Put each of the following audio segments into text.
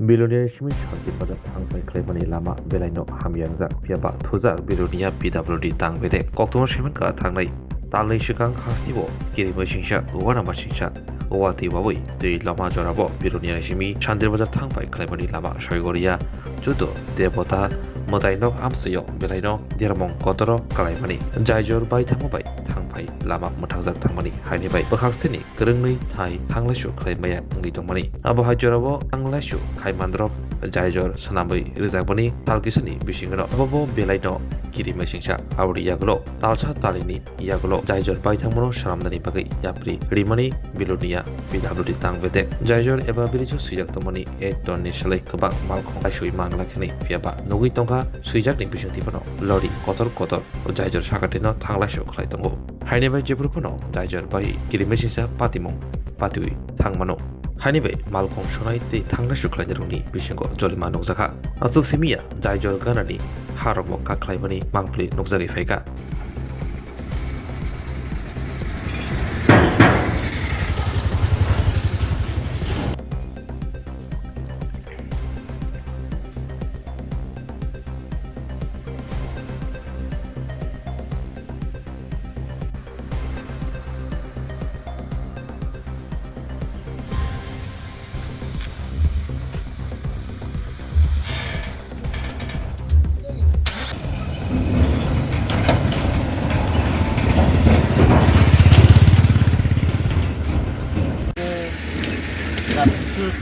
Billionaire Shimi Chanti pada Thangpai Claimani Lama Belaino Hamyangza Piaba Thuza Billionaire PWD Tangbede Koktuma Shimanka Tangnai Talai Shikang Hasibo Kiri Mashinsha Wana Mashinsha Owati Wawi Dei Lama Jorabo Billionaire Shimi Chanti pada Thangpai Claimani Lama Shoigoria Judo Debota Motainok Amsayo Belaino Diramong Kotoro Claimani Jaijor Bai Tangbai Thangpai Lama Mutazak Tangmani Haini Bai Bakhaksini Kerengni Thai Thanglashu Claimaya Ngitongmani Abo Hajorabo Thanglashu Kaimandrop Jaijor Sanambai Rizakbani Talkisani Bishingano Abo Belaino Kiri Mashinsha Audi Yaglo Talcha Talini Yaglo Jaijor Bai Tangmono Sharamdani Bagai Yapri Rimani Bilonia PWD Tangvedek Jaijor Eba Bilijo Sijak Tomani Tonni Shalai Kabang Malkong Ashui Manglakini Fiaba Nugi Tonga Sujak ni Bishantipano Lori Kotor Kotor Jaijor Shakatino Thanglashu Klaitongo Haineba Jibrupono Jaijor Bai Kiri Mashinsha Patimong Patui Thangmano Hainibai Malkong Shonai Te Thanglashu Klaineruni Bishingo Jolima Nokzaka Asuk Simia Jaijor Ganani Haramo Kaklaimani Mangpli Nokzagi Feka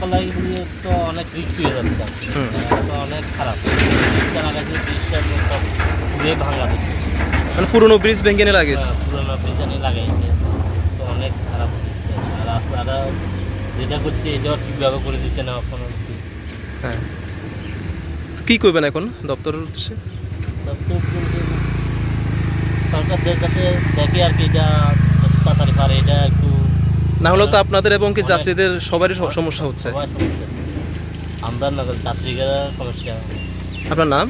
কলাই বলে তো অনেক risk হয়ে যাচ্ছে তো অনেক খারাপ জানাগাছি ব্রিজটা পুরে ভাঙা দিচ্ছে মানে পুরনো ব্রিজ ভেঙে নিয়ে লাগিয়েছে পুরোনো ব্রিজটা নিয়ে লাগাইছে তো অনেক খারাপ হচ্ছে আর রাস্তাটা যেটা করছে এটাও ঠিকভাবে করে দিচ্ছে না এখনো হ্যাঁ তো কী করবেন এখন দপ্তরের উদ্দেশ্যে দপ্তর বলতে সরকারদের কাছে দেখে আর কি এটা তাড়াতাড়ি পারে এটা একটু না হলেও তো আপনাদের এবং কি যাত্রীদের সবারই সমস্যা হচ্ছে আমরা না যাত্রীরা সমস্যা আপনার নাম